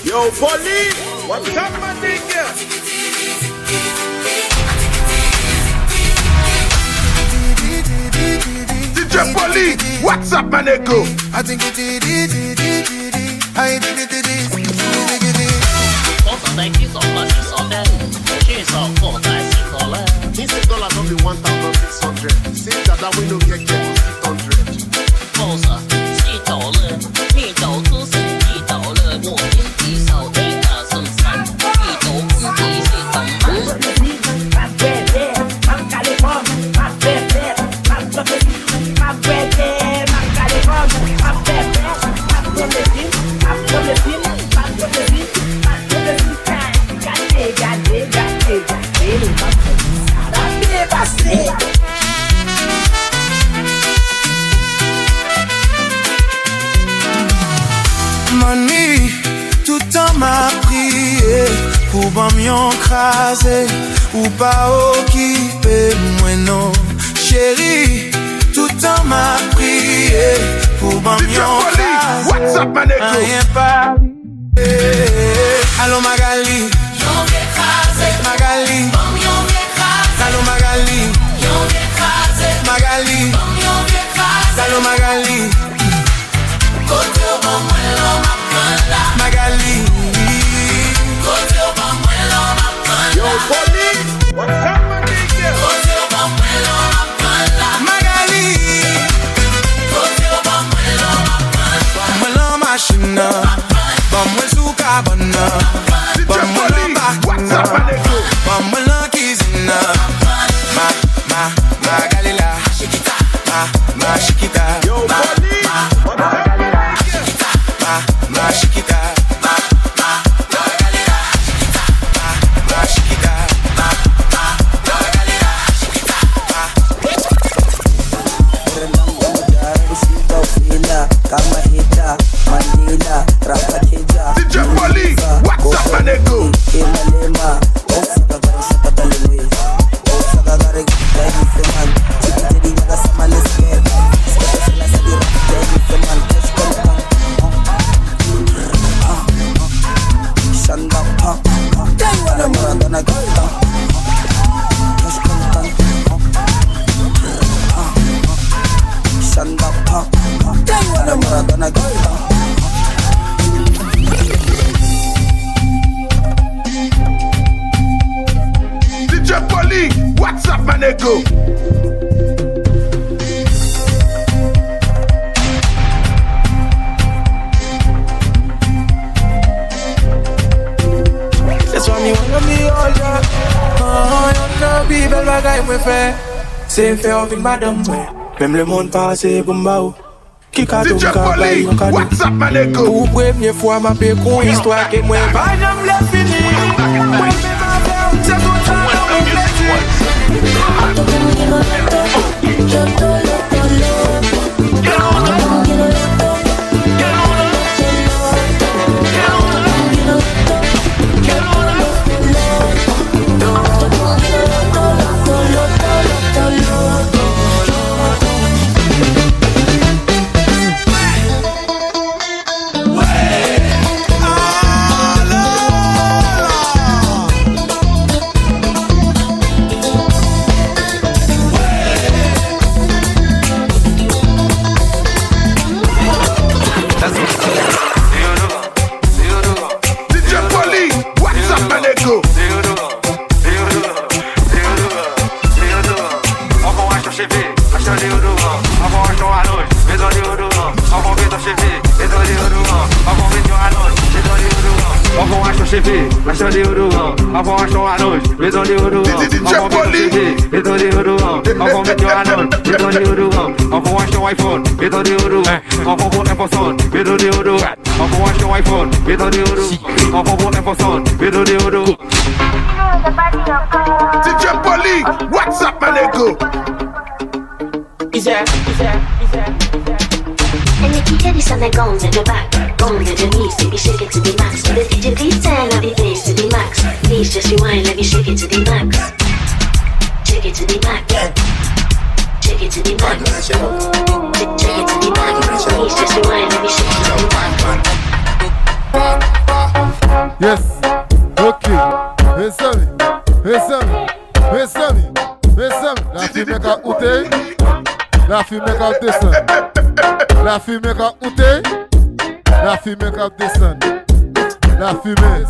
Yo, police, what's up, my nigga? DJ Police, what's up, my nigga? I think it I did it. This is $1,600. Since that we don't get 600. Mani, tout temps m'a prié pour pas m'écraser ou pas occuper moi non. Chérie, tout temps m'a prié pour pas m'écraser. What's up, my nigga? Rien pas. Allô Magali, Magali, allô Magali, Magali, allô Magali. Magali, Yo, police, what's up, my nigga? Magali, Maman machine, Maman soukabana, DJ Police, what's up, my nigga? Maman cuisine, Magali la, ma chiquita, Yo, police, what's up, my nigga? ma chiquita, Magali la, ma chiquita, Magali la, kama hita Mandela Rapakeja DJ Police, what's up, my nigga? Lema Osaka Garasha Katalwe Osaka Garek Daddy Feman Tiki Naga Sama Let's get Skepesela Sadi Daddy Feman Keshkan Shanda Pa Daiwana Maradona Gita Keshkan Shanda Pa Daiwana Maradona Gita DJ Police, what's up, my nigga? That's why me wanna be all young. You know people bagaille me fait. C'est fait avec madame ouais. Même le monde passé pour m'bao. Qui a tout DJ qu'à bailler Police, un cadeau. what's up, my nigga? Pour première fois m'a fait con histoire que moi pas jamais le fini. Moi me m'a fait c'est tout ça avec plaisir. DJ Police, what's up, my nigga? DJ Police, what's up, my nigga? And you keep this on the guns in the back. Guns in the knees, let me shake it to the max. The DJ please tell how the place to the max. Please just rewind, let me shake it to the max. Shake it to the max. Shake it to the max. Shake it to the max. Please just rewind, let me shake it. Yes. Ok. Mesami. La fumée qu'a outé. La fumée qu'a descend. La fumée qu'a outé. La fumée qu'a descend. La fumeuse.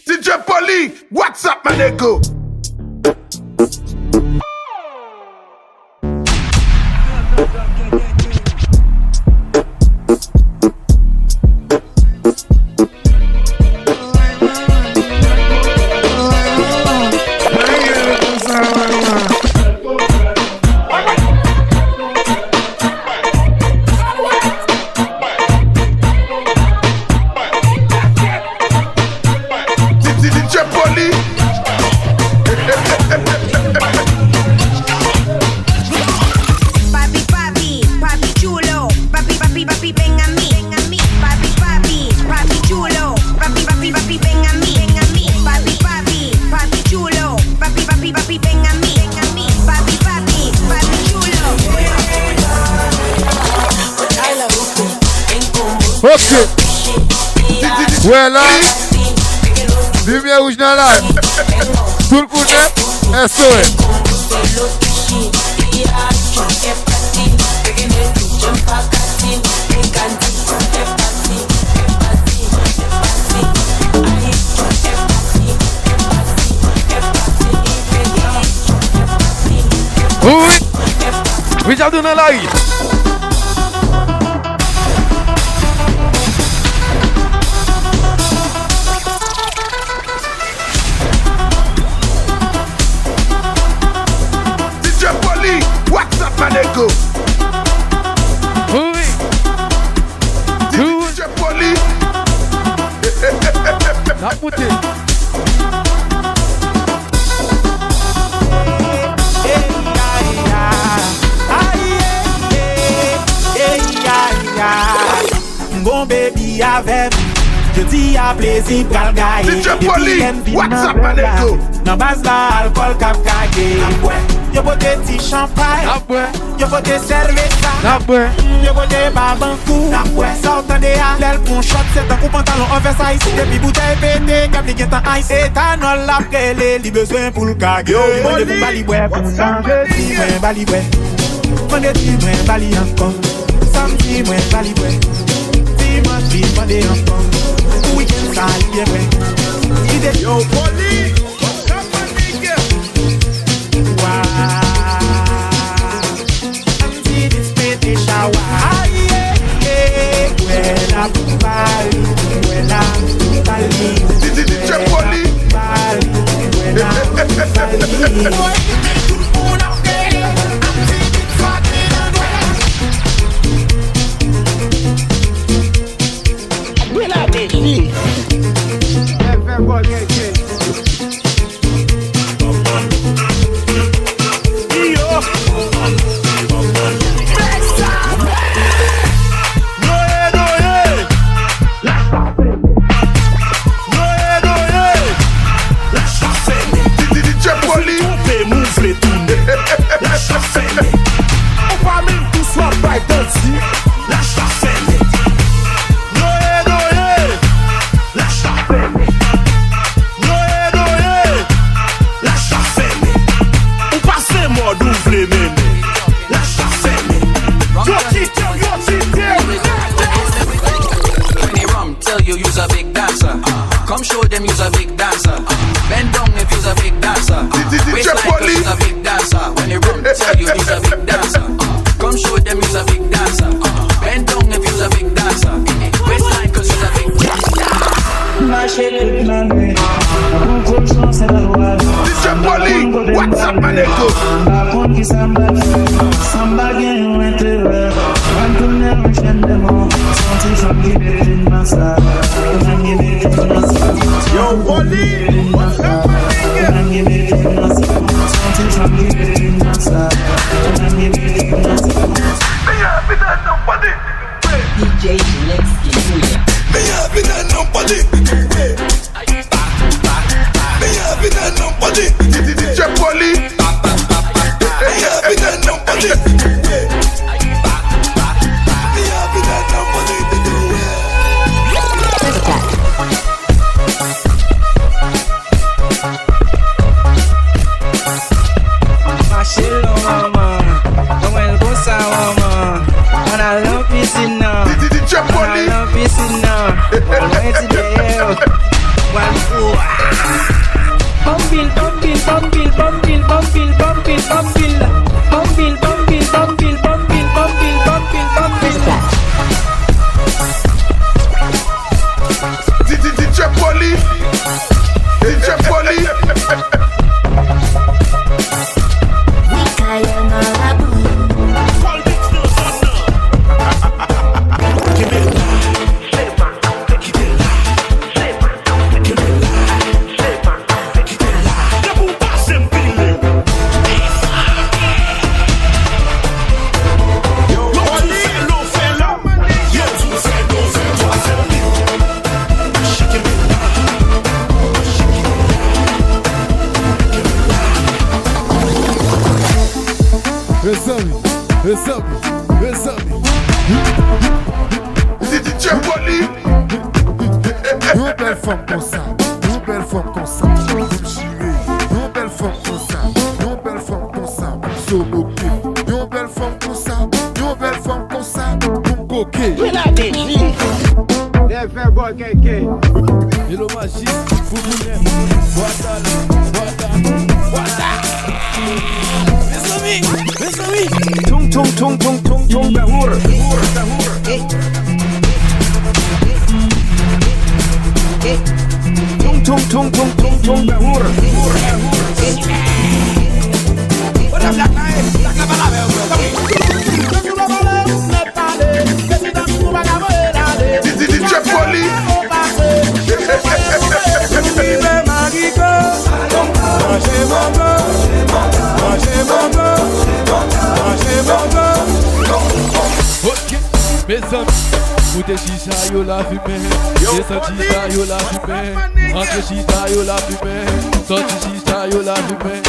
DJ Polly, what's up, my nigga? Ok. Ouais là. Lumière rouge dans la. Tout le monde est SOS. Oui. Richard dans la rue. What's up, my nigga? Oui. DJ Polly. La montée. Bon baby avec je dis à plaisir qu'al gagne. DJ Polly, what's up, my nigga? Nan base la alcool kap kage. Yo bote ti champagne. Yo bote cerveza. Yo bote babankou. Sortant de a l'el pon shot. C'est un coup pantalon oversize. Depuis bouteille pété, kap li gen tan ice. Etanol la prele, li besoin pou l'kage. Yo mande pou bali bwe, pou nan ti mwen bali bwe. Mande ti mwen bali ankon. Samedi mwen bali bwe. Ti mande ankon. Weekend sa li bien bwe. Yo Polly, what's up my nigga? See this pretty shower. Vuela Bali, vuela Bali. DJ Polly. Vuela Bali. Come show them you's a big dancer. Bend down if you's a big dancer. Waistline cause you's a big dancer. When they run, tell you you's a big dancer. Come show them you's a big dancer. Bend down if you's a big dancer. Waistline cause you's a big dancer. DJ Polly, what's up, my nigga? Yo, Polly, what's up, my DJ Gillespie. Me having a nobody. Me having a nobody. DJ Polly. Me having a nobody. DJ Polly. Une belle femme comme ça, une belle femme comme ça, vous me chirez. Une belle femme comme ça, une belle femme comme ça, vous me moquez. Une belle femme comme ça, une belle femme comme ça, vous me coquez. Hello Magic, vous voulez mes amis, tung tung tung tung tung tung bahur. Tung tung tung tung tung tung bahur. DJ Polly. Ok, mes amis, vous des chicha yo la fumée, descends chicha yo la fumée, rentre chicha yo la fumée, sorti chicha yo la fumée.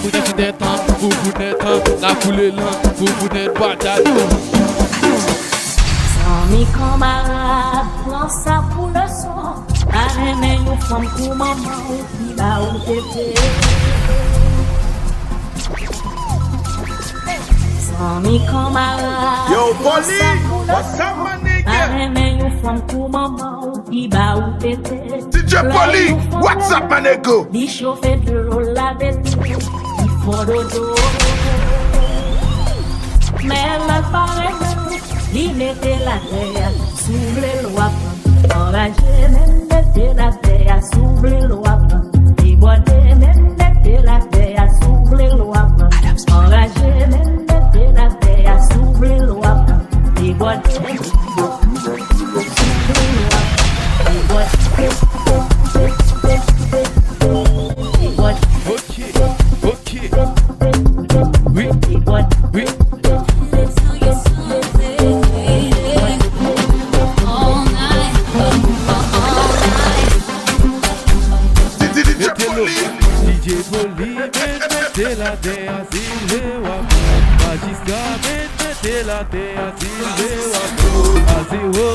Vous êtes des temps, vous n'êtes pas, la foule est là, vous n'êtes pas d'ailleurs. Sans mes camarades, prends ça pour le son. Arrêtez nous femmes pour maman, qui va au tété. Sans mes camarades, Yo, prends Polly, ça pour le what's up, my nigga? Arrêtez nous femmes pour maman, qui va au tété. DJ Polly, what's up, my nigga? Di chauffer de l'eau la bête, il faut dodo. Mais elle paraît, il mettait la terre sous les lois. Enragé, même mettait la terre sous les lois. Il boitait, même mettait la terre sous les lois. Enragé, même mettait la terre sous les lois. Il boitait, sous les lois. Il boitait. Ok, oui, oui. DJ Polly, mettez la terre, s'il est wap. Magiska, mettez la terre, s'il est wap. Azero,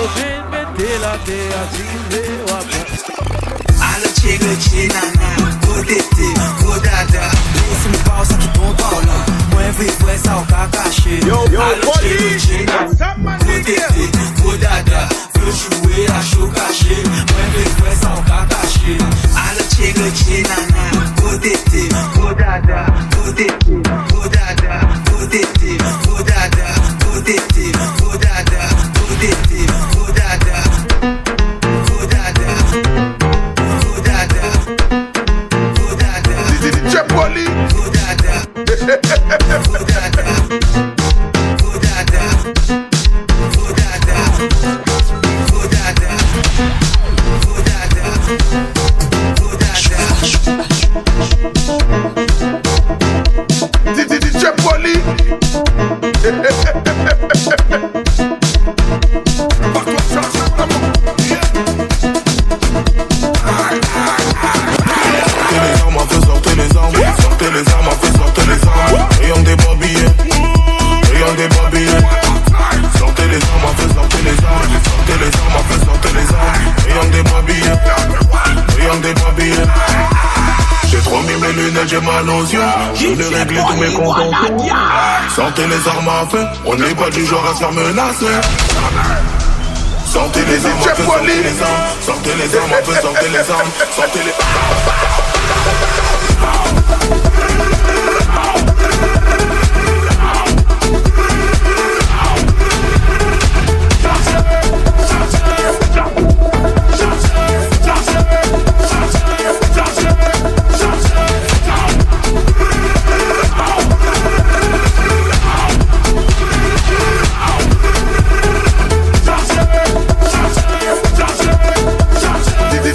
mettez la terre, s'il est wap. Alla chega chinana, kodete, kodada. Esse me pausa que ponto aula. Mãe vivo essa o kakashi. Alla chega chinana, kodete, kodada. Vou jouer a chocaché. Mãe vivo essa o kakashi. Alla chega chinana, kodete, kodada. Kodete, kodada. Kodete, kodada. Kodete, kodada. Kodete, kodada. DJ Polly. DJ Polly. Sortez les armes, sortez les armes. Rayon des babillets, rayon des babillets. Sortez les armes, sortez les armes, sortez les armes, sortez les armes. Rayon des babillets, rayon des babillets. J'ai trop mis mes lunettes, j'ai mal aux yeux. Je l'ai réglé tous mes comptes en cours. Sortez les armes à feu, on n'est pas du genre à se faire menacer. Sortez les armes, sortez les armes, sortez les armes, sortez les armes, sortez les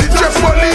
DJ Polly.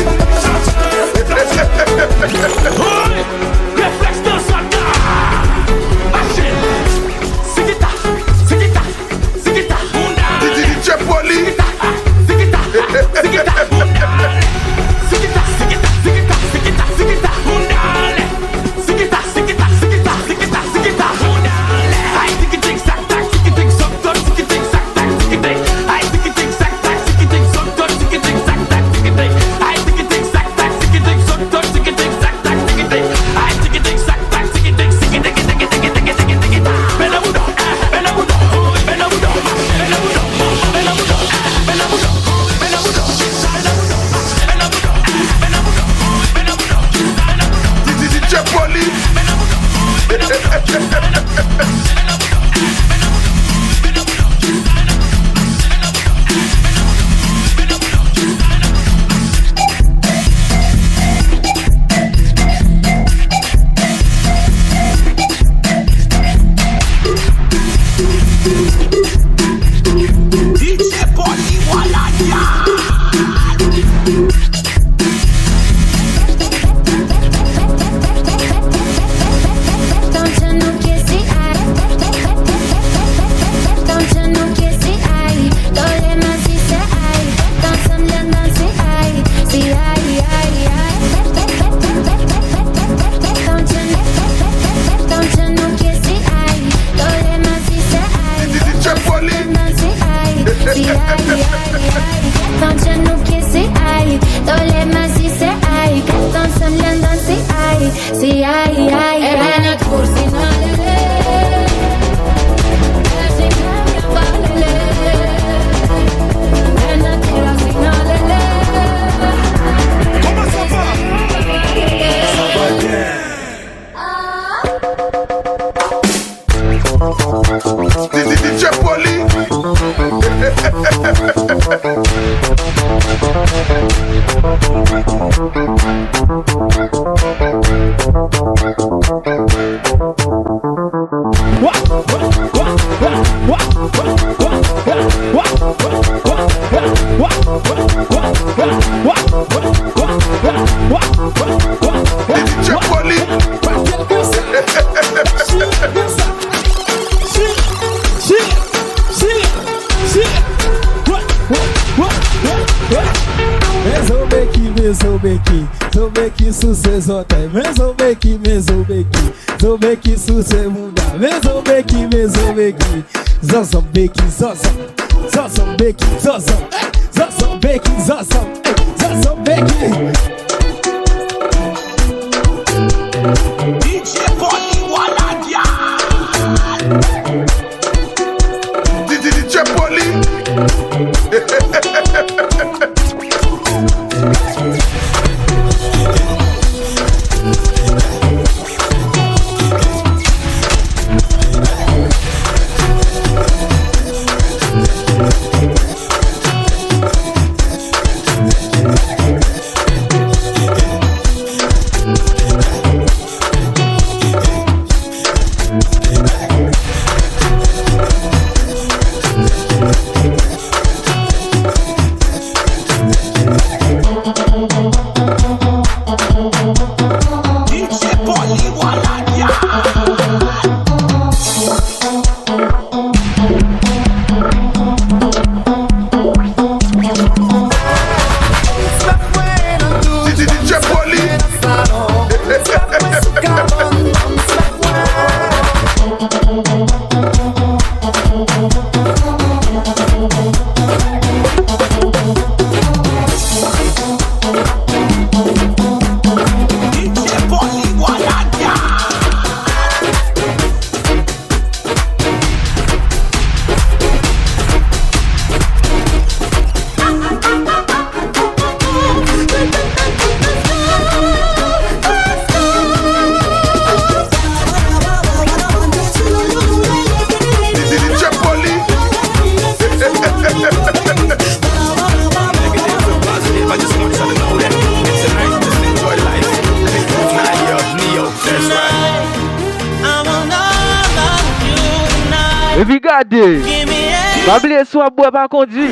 Bablé soit bois pas conduit.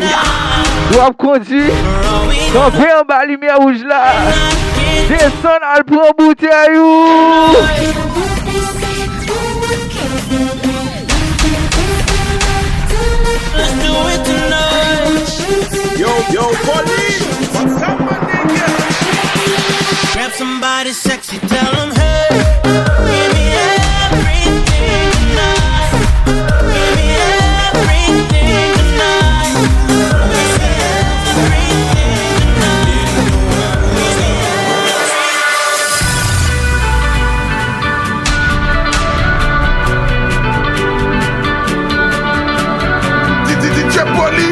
Doit conduire. Tomber en bas lumière rouge là. Descendre à le prendre bouteille. Yo, police! What's up, my nigga? Grab somebody sexy, tell them hey. Give me everything tonight. Give me everything tonight. DJ Polly.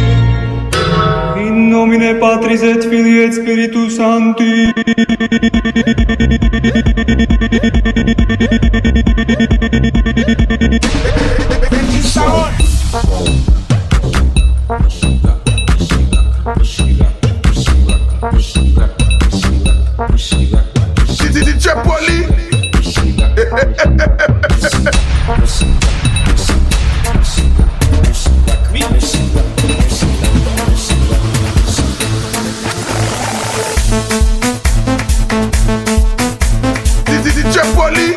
Domine Patris et Filii et Spiritus Sancti. DJ Polly. DJ Polly.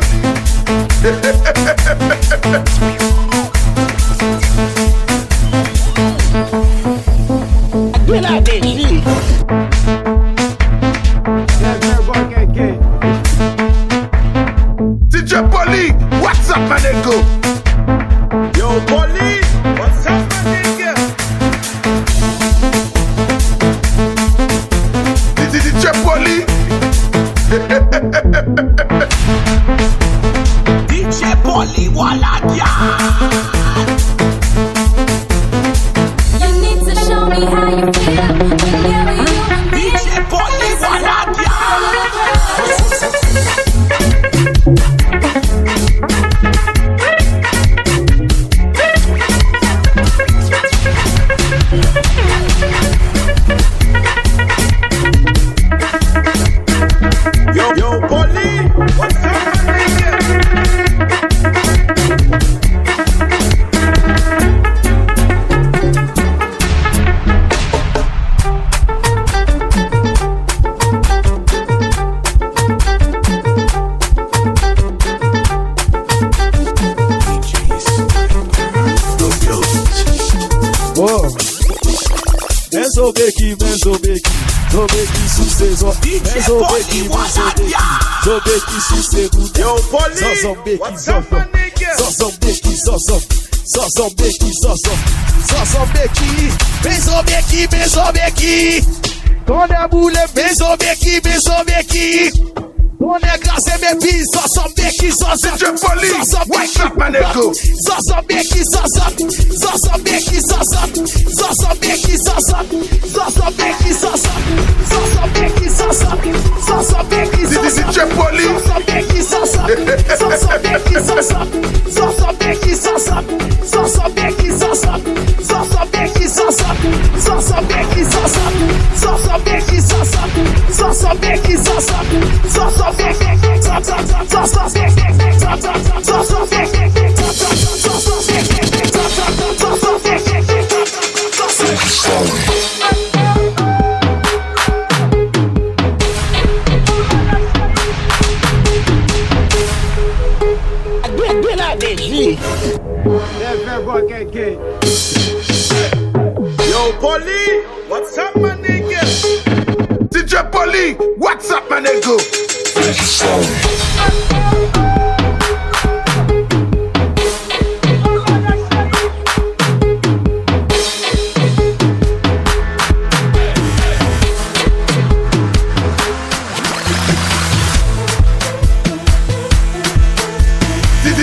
DJ Polly, what's up, my nigga? Yo, Polly, what's up, my nigga? DJ Polly. DJ Polly, wala dia. You need to show me how you feel. DJ Polly, wala dia. Yo, Polly, what's up, my nigga? Zobeki sous ses os, Zobeki sous ses bouts. Yo, Polly, what's up, my nigga? Bezobeki. Ton est boule, Bezobeki. On est glacé mes billes, Zobeki. DJ Polly, what's up, my nigga? Zobeki. DJ Polly. Yo, Polly, what's up, my nigga? DJ Polly, what's up, my nigga?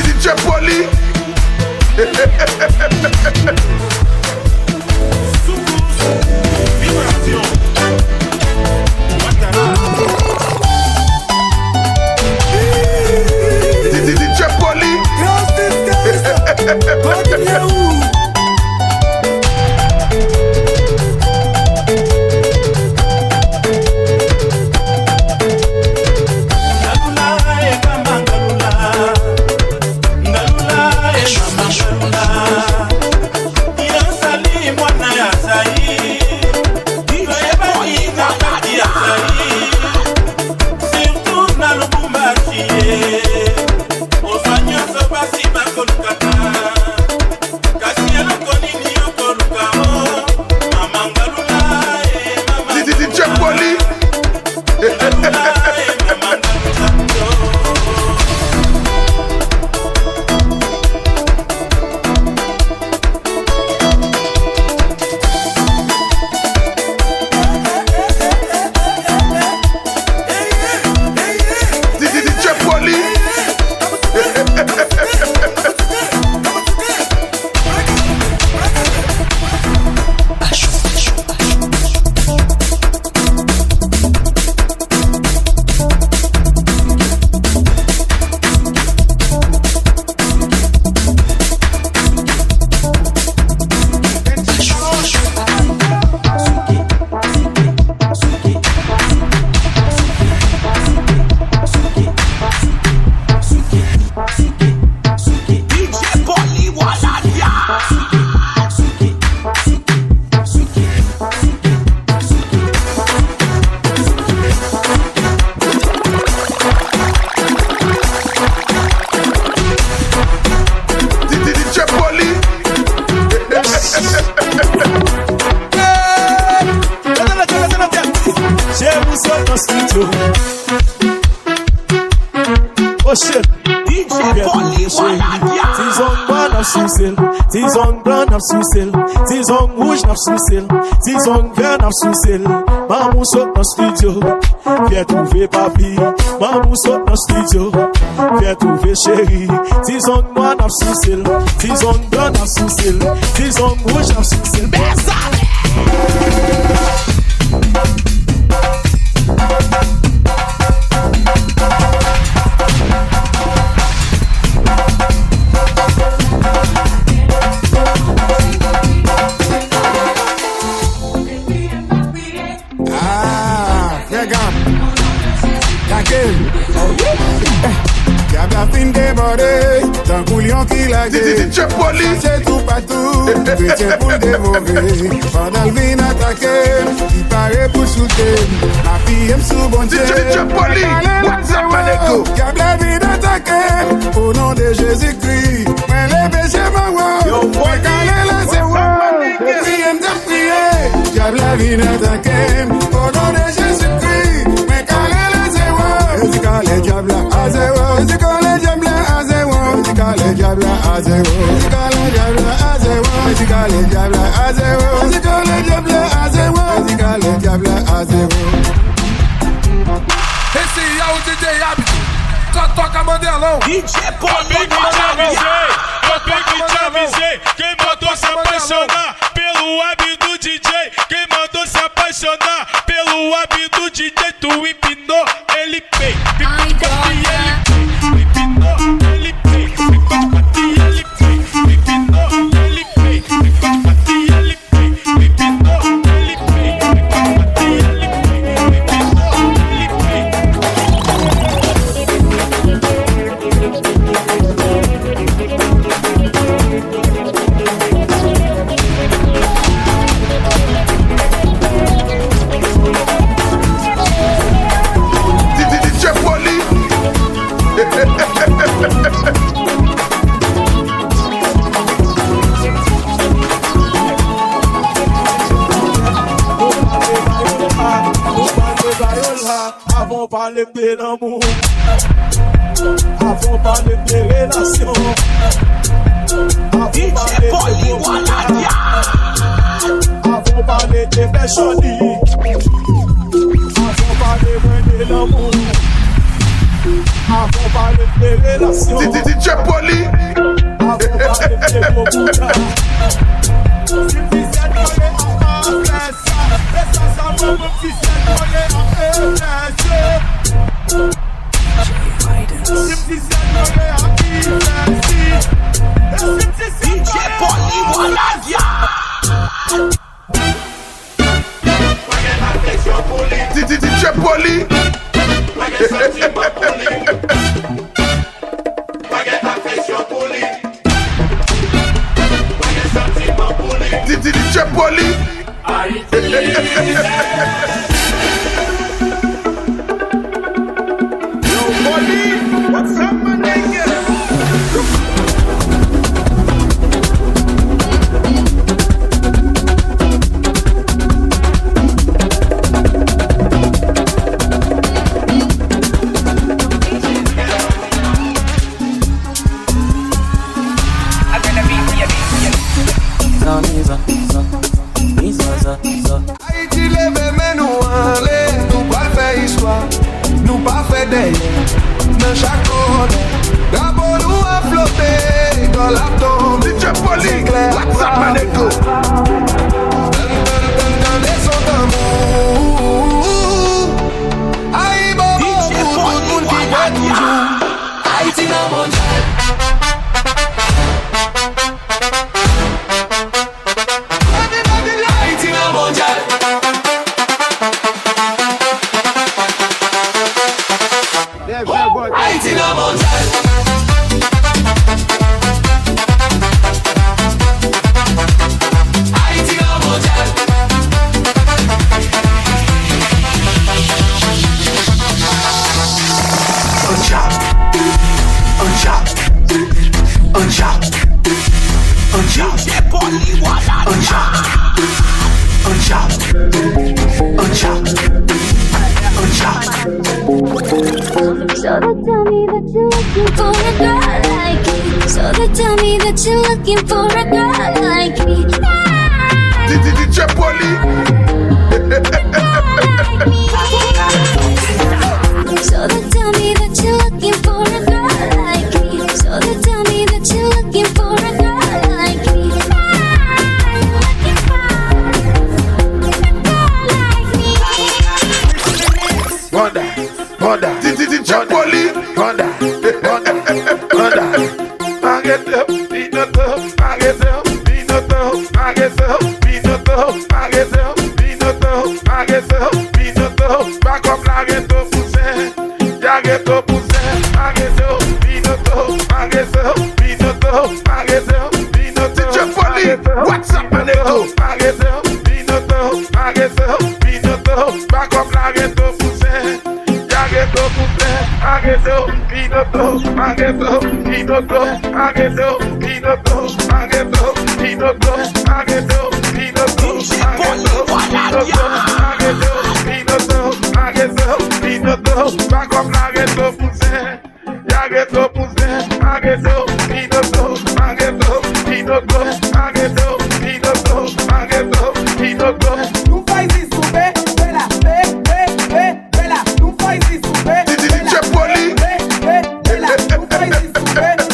DJ Polly. DJ Polly. Tison bois n'a sous-cil, tison blanc n'a sous-cil, tison rouge n'a sous-cil, tison vert n'a sous-cil. Maman saute dans studio, viens trouver papi. Maman saute dans studio, viens trouver chérie. Tison noir n'a sous-cil, tison blanc n'a sous-cil, tison rouge n'a sous-cil. D'un couillon qui l'a gué, c'est tout partout, chrétien pour le dévorer. Pendant le vin attaqué, il paraît pour sauter. Ma fille aime sous bon Dieu. Diable la vie attaqué, au nom de Jésus-Christ. Mais les péchés m'envoient, mais quand les laissés ouais, priez de prier. Diable la vie attaqué, au nom de Jésus-Christ. Mais quand les laissés ouais, et quand les diables à zéro, et quand les diables à zéro. Les diables à zéro, les diables à zéro, les diables à zéro, les diables à zéro, les diables à zéro. Esse é o DJ Abdi, só toca modelão. DJ Acabei que te avisei, quem mandou se apaixonar pelo hábito do DJ, quem mandou se apaixonar pelo hábito do DJ, tu empinou, ele pei, pipinou, ele pei, Avant parler de l'amour, avant parler de relation, avant parler de fashion, avant parler de l'amour, avant parler de relation, DJ Poli, avant parler de DJ Poli, DJ Poli. Yo, Poli, what's up, my nigga? Haïti leve men nou anle, nou pa fè histoire, nou pa fè deye, nan chak kone, d'abo nou a flotte, dans la tombe, DJ Poli, what's up, my nigga? dans les sons d'amour, aïe bobo, tout moun ki fè toujou, Haïti nan mondial. Haïti nan mondial. they tell me that you're looking for a girl like me. DJ Polly. So they tell me that you're looking for a girl like me. So they tell me that you're looking for a girl like me. Looking for a girl like me. Mother, DJ Polly. Mother. I get up, beat up, I get up, beat up, I get up, beat up, I get up, beat up, I get up, beat up, back up, I get up, ya get up, I get up, beat up, I get up, beat up, I get up, beat up, DJ Polly, what's up, man? I get up, beat up, I get up, beat up, back up, I get up, ya get up, I get up, beat up, I get up, beat up, I get up, beat up, I get up, beat up, I get up, beat up, I get up, beat up, I get up, beat up, back up, I get up, ya get up, I get up, beat up, I get up, beat up, I get up, beat up, I get up, beat up. Tu faz isso, bela, bela, tu faz isso, bela. DJ Polly. Bela, tu faz isso, bela,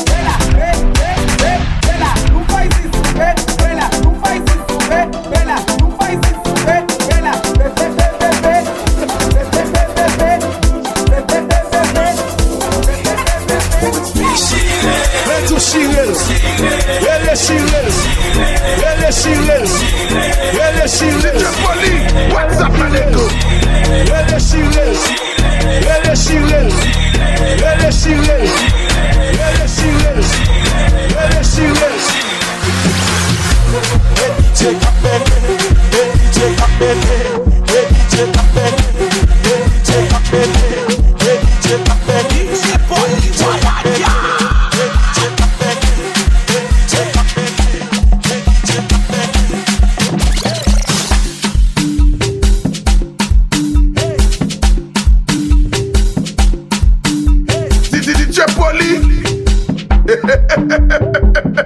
tu faz isso, bela, tu faz isso, bela, tu faz isso, bela, Vem do Chile, ele é chileno, ele é chileno, ele é chileno. What's up, my nigga? Ele é chileno, ele é chileno, ele é chileno, ele é chileno, ele é chileno. DJ Capete, DJ Capete, DJ Capete, DJ Capete, DJ Capete, DJ Polly, Waladia.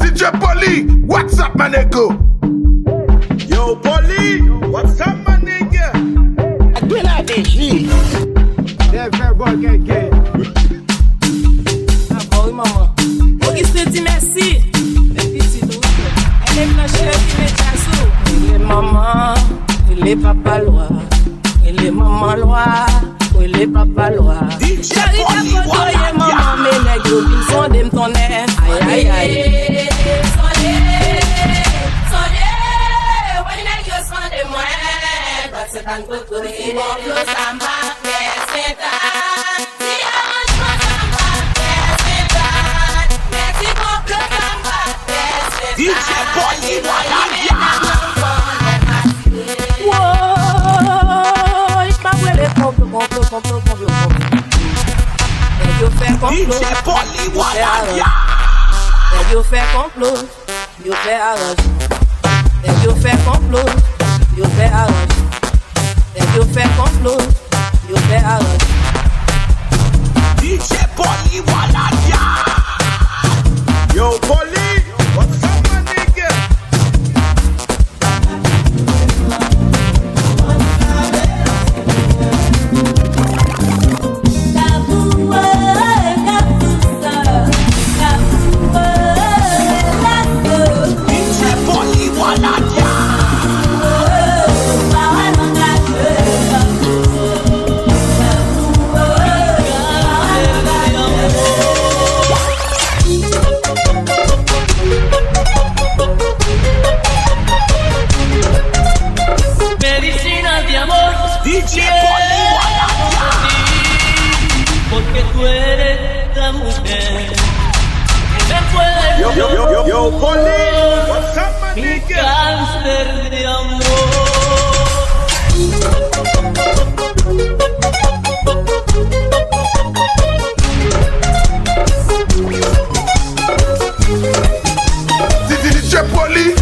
DJ Polly, what's up, my nigga? Yo, Polly, what's up, my nigga? Again, I did shit. É vergonha, gay. Ah, boy, maman. Auguste dit merci. Mais petit doute. Elle est planchée, elle met chassou. Il est maman, il est papa loi. Il est maman loi, il est papa loi. J'arrive à côtoyer maman, mais les gros ils sont des m'tonner. Aïe, aïe, aïe. Sonner, ouais, les gros sont des moins. Quand c'est un peu tout, ils vont plus ça marque, c'est ça. Si arrangement ça marque, c'est ça. Merci pour que ça marque, c'est ça. DJ Polly, Waladia. DJ Polly, Waladia. You fais complot, you fais arrange. You fais complot, you fais arrange. You fais complot, you fais arrange. DJ Polly, Waladia. Yo, Polly, what's up, my nigga? Porque tú eres la mujer que me puede Yo, Polly, what's up, my mi nigga? cáncer de amor. DJ Polly.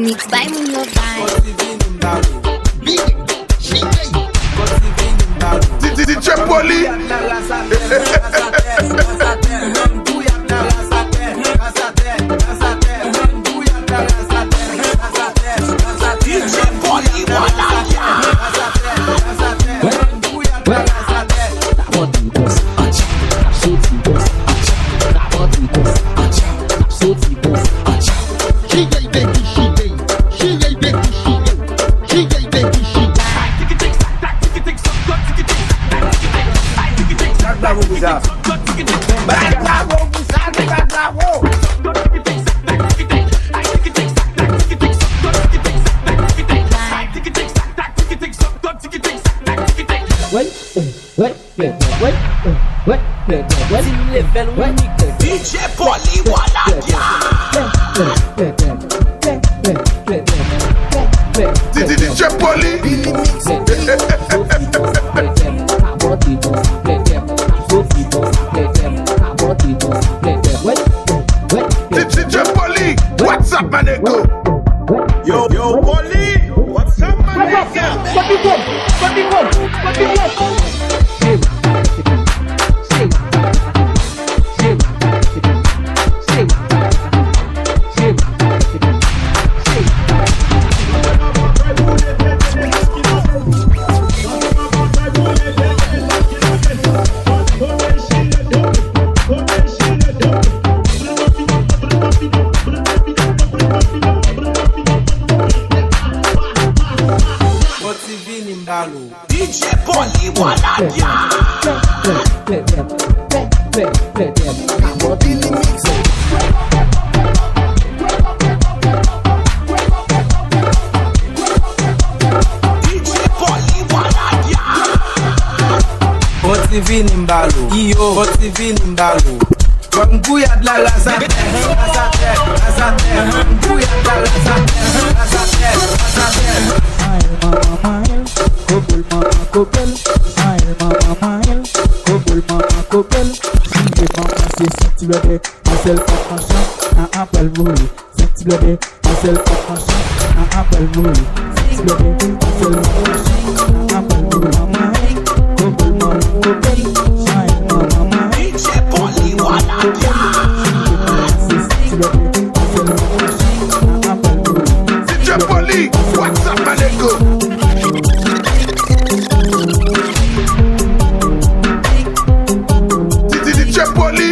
Mix by Munyo Vine. DJ Polly. DJ Polly Waladia. DJ Polly. DJ Polly. What's up, my nigga? Yo, Polly. What's up, my nigga? DJ Polly Waladia. Otivini mbalo, iyo otivini mbalo. Mbuya de la lazate, mbuya de la lazate. Kobel mama kobel, smile mama mile. Kobel mama kobel, si mama c'est senti le dé, Marcel pas machin, un appel volé. Senti le dé, Marcel pas machin, un appel volé. Senti le dé, Marcel pas machin, un appel volé. Kobel mama kobel, smile mama mile. DJ Polly Waladia. DJ Polly. What's up, my nigga? DJ Polly.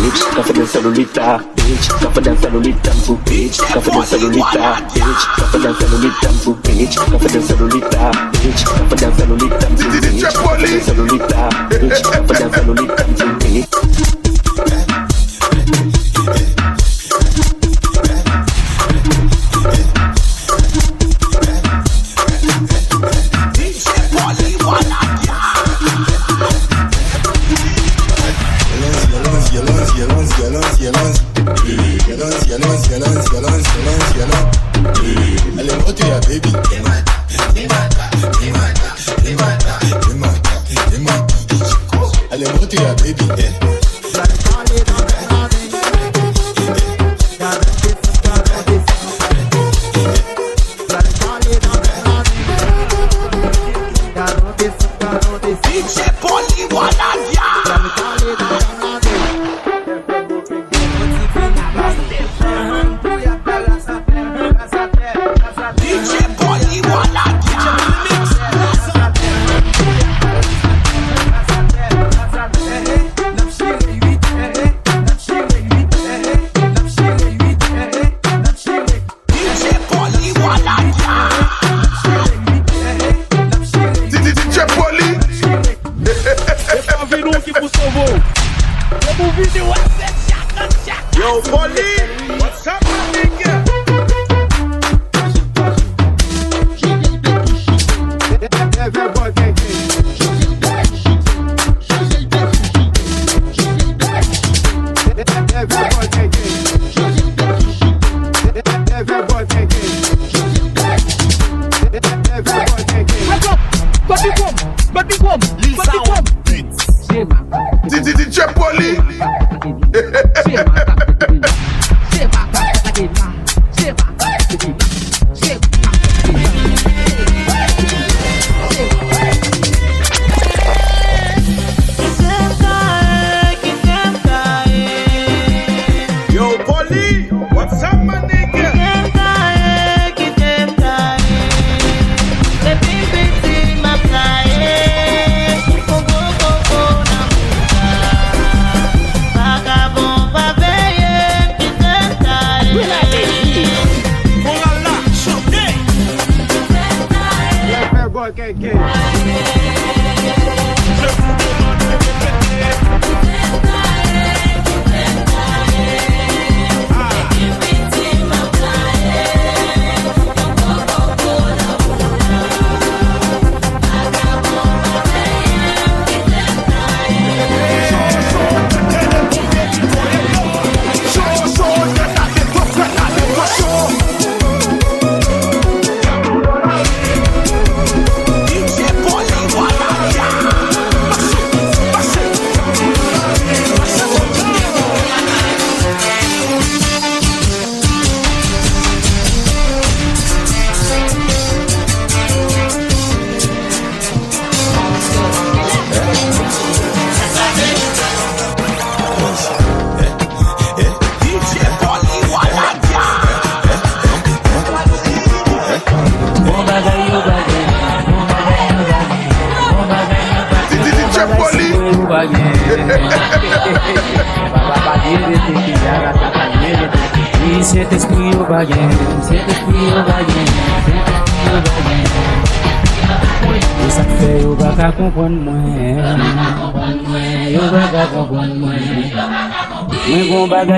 bitch. Confidence Lolita, bitch. Confidence Lolita, bitch. Confidence Lolita, bitch. Confidence Lolita, bitch. Confidence Lolita, bitch. Confidence Lolita, bitch. Confidence Lolita, bitch. Confidence Lolita, bitch.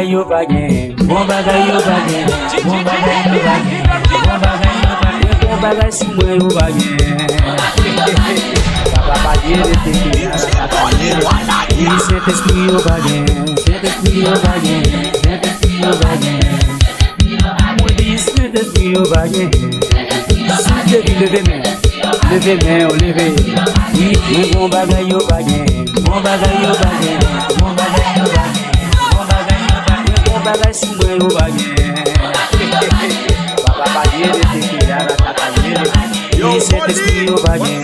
Yo bagay, bon bagay yo bagay, bon bagay yo bagay, bon bagay si mwen yo bagay. Papa dire te Saint esprit yo bagay, Saint esprit yo bagay, Saint esprit yo bagay. Saint esprit yo bagay. Levez main, levez. Oui, bon bagay yo bagay, bon bagay yo bagay, bon bagay yo bagay. Bagay si mwen yo bagay. Papa dire te yo Saint esprit yo bagay.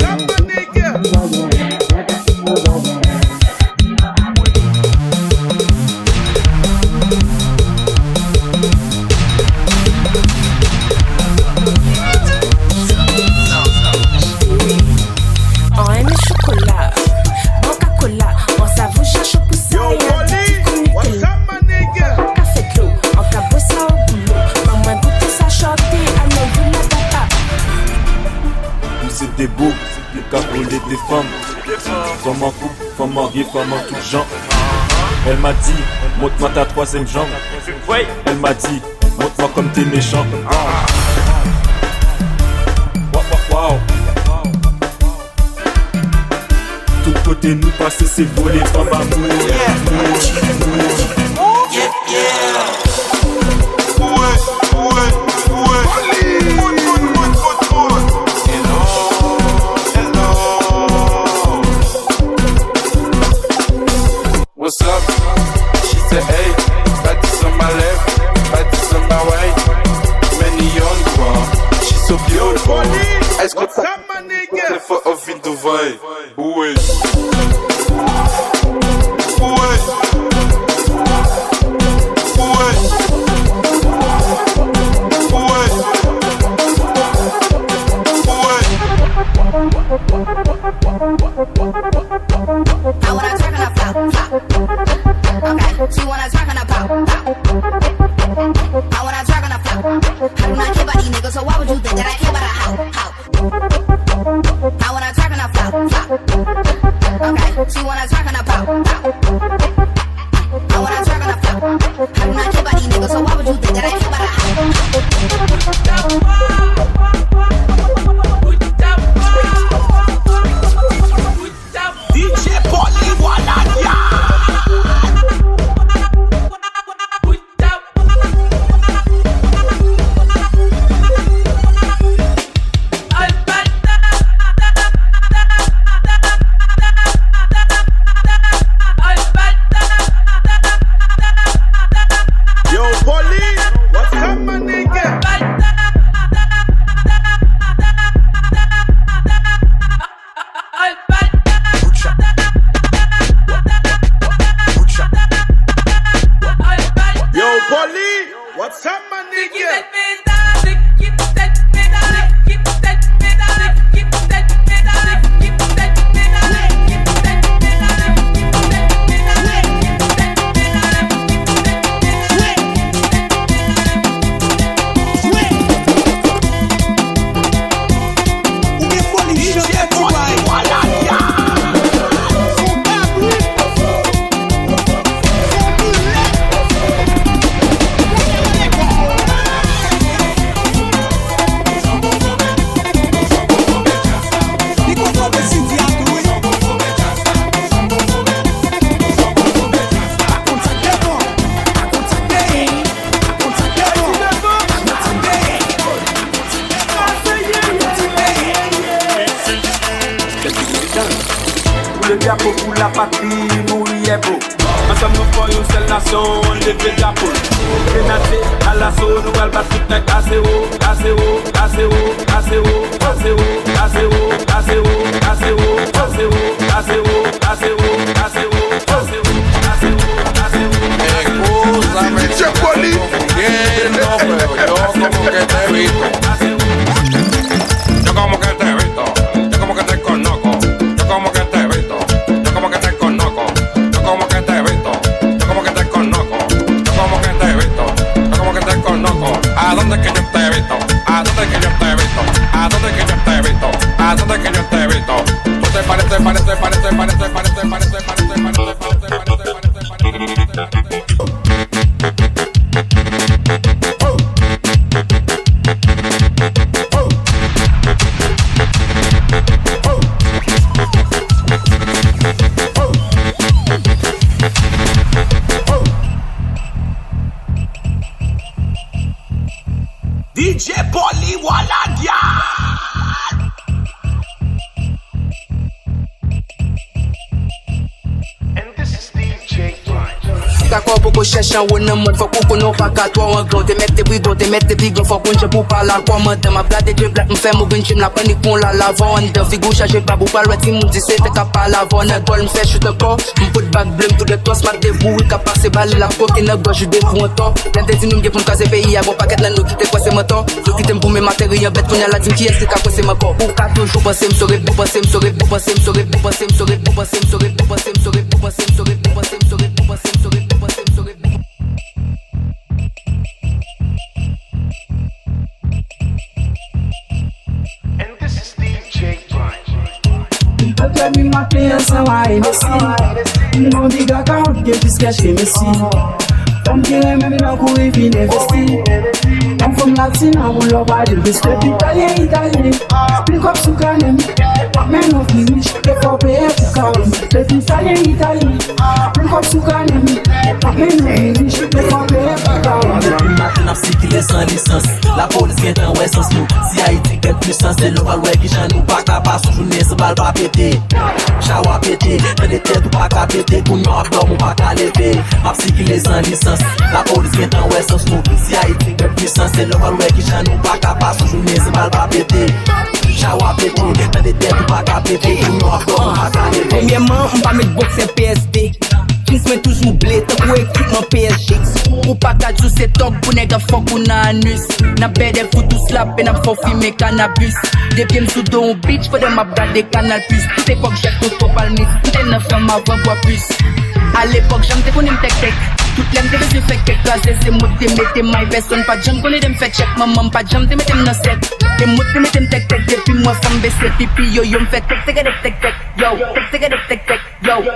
On aime le chocolat, Coca-Cola, on s'avoue cherche pour ça. Yo, Polly, what's up? Femme en couple, femme mariée, femme en tout genre. Elle m'a dit, montre-moi ta troisième jambe. Elle m'a dit, montre-moi comme t'es méchant. Wow. Tout côté nous passer c'est voler femme amour. What's up? She said, hey, bâtisse on my left, bâtisse on my right. Many young girl, she's so beautiful. Est-ce que t'as fait for a vie de vai? Ouais. I wanna talk on a flop, flop. Okay, she wanna talk on a pop, pop. I wanna talk on a flop. I do not care about these niggas, so why would you think that I care about a how? I wanna talk on a flop, flop. Okay, she wanna talk on a pop, pop. I wanna talk on a flop. I do not care about these niggas, so why would you think that I care about a DJ Polly Waladia. Yo, Polly, what's up, my nigga? Yo, Polly, what's up, my nigga? Le diapo pour la patrie, nous y est beau. Ensemble nous voyons seule nation, on lève le drapeau. Grenadier à l'assaut, nous allons battre tout le temps. assez haut, assez haut, assez haut, assez haut, assez haut, assez haut, assez haut, assez haut, assez haut, assez haut, assez haut, assez haut, assez haut, assez haut, assez haut. Escúchame, Che Poli. Yo como que te he visto. Yo como que te he visto. Yo como que te conozco. Yo como que te he visto. Yo como que te conozco. Yo como que te he visto. Yo como que te conozco. Yo como que te he visto. Yo como que te conozco. ¿A dónde es que yo te he visto? ¿A dónde es que yo te he visto? ¿A dónde es que yo te he visto? ¿A dónde es que yo te he visto? Tú te pareces, pareces, pareces, pareces, pareces, pareces, pareces, pareces, DJ Polly Waladia. D'accord pour qu'on cherche un one mode, faut qu'on connaisse pas qu'à toi en gros. Te mettre des bridons, te mettre des bigons, faut qu'on pour pas la commande. Ma blade de black, me fait mon bin, la panique pour la lavande. Figou chargé pas pour pas le team, dit c'est t'es capable la lavande. Gol me fait chute corps, me put back blame tout de toi, smart debout, capable c'est balle la coque, n'a gauche de pour un temps. L'interdit nous me pour casser pays, à bon paquet là nous quitter quoi c'est mon temps. Nous quitter pour mes matériels, bête qu'on a la team qui est-ce qu'a c'est mon corps. Pour qu'à toujours passer me sauver, pour passer me sauver, pour passer me sauver, pour passer me sauver, pour passer me sauver, pour passer me sauver, pour passer me sauver, pour passer me sauver, pour passer me sauver. Tell me my Rien sans moi et Messi. Mon dit gars quand on dit plus cash que Messi. On dirait même dans courir fin investi. On forme latine on leur pas de respect. Italien. Plus comme sous canem. Mais non plus riche. Et faut payer pour canem. Les Italien. Plus comme sous canem. Mais non plus riche. Et faut payer pour canem. Maintenant si qu'il est sans licence. La police vient en ouais sans nous. Si Haïti gagne puissance, c'est le mal ouais qui j'en nous pas capable sous journée sans balle pas péter. Chawa péter, dans les têtes ou pas qu'à péter. Pour nous abdomen ou pas qu'à lever. Ma si qu'il est sans licence. La police vient en ouais sans nous. Si Haïti gagne puissance, c'est le mal ouais qui j'en nous pas capable sous journée sans balle pas péter. Chawa péter, dans les têtes ou pas qu'à péter. Pour nous abdomen ou pas qu'à lever. Premièrement, on va mettre boxe PSD. Chris mais toujours blé, t'as quoi équipement PSG. Ou pas qu'à jouer c'est top pour nègre fuck ou n'a anus. N'a bête des photos slap et n'a faut filmer cannabis. Des pieds sous dos bitch, faut de ma brade des canal plus. Toute époque j'ai tout au palmis, t'es neuf femmes avant quoi plus. À l'époque j'aime te connais tech. Toutes les m'te je fais quelque classe, c'est moi qui mette my personne. Pas j'aime connais dem fait check, maman pas j'aime te mette no set. Et moi qui mette tech depuis moi ça me baisse pipi yo yo me fait tech yo tech yo tech yo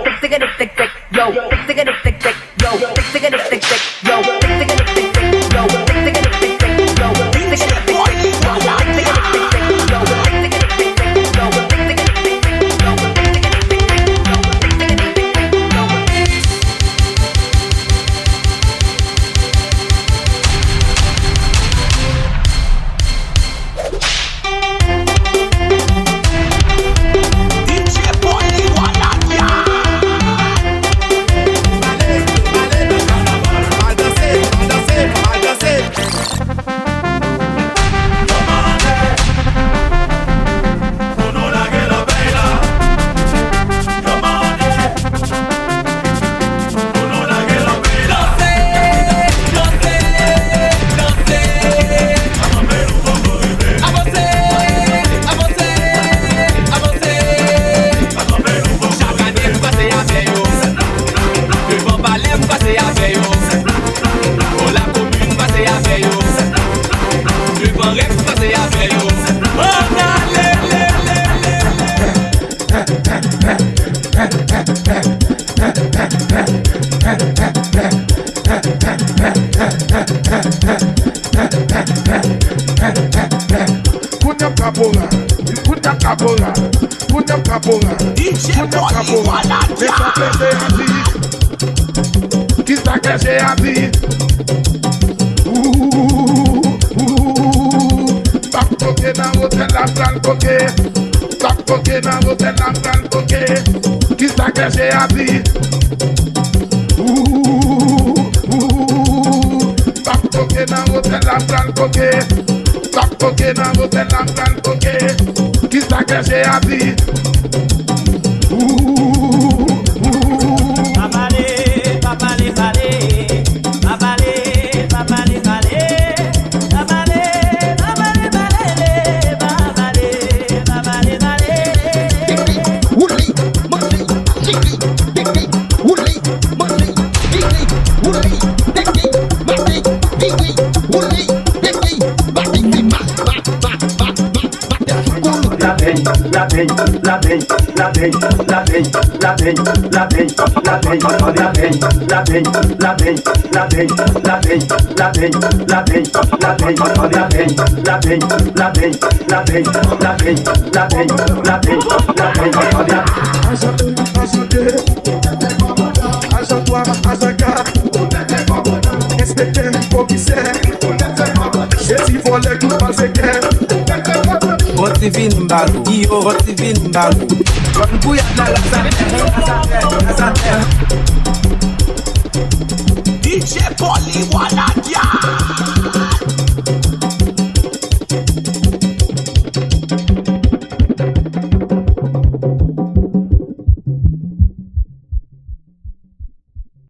DJ Polly Waladia.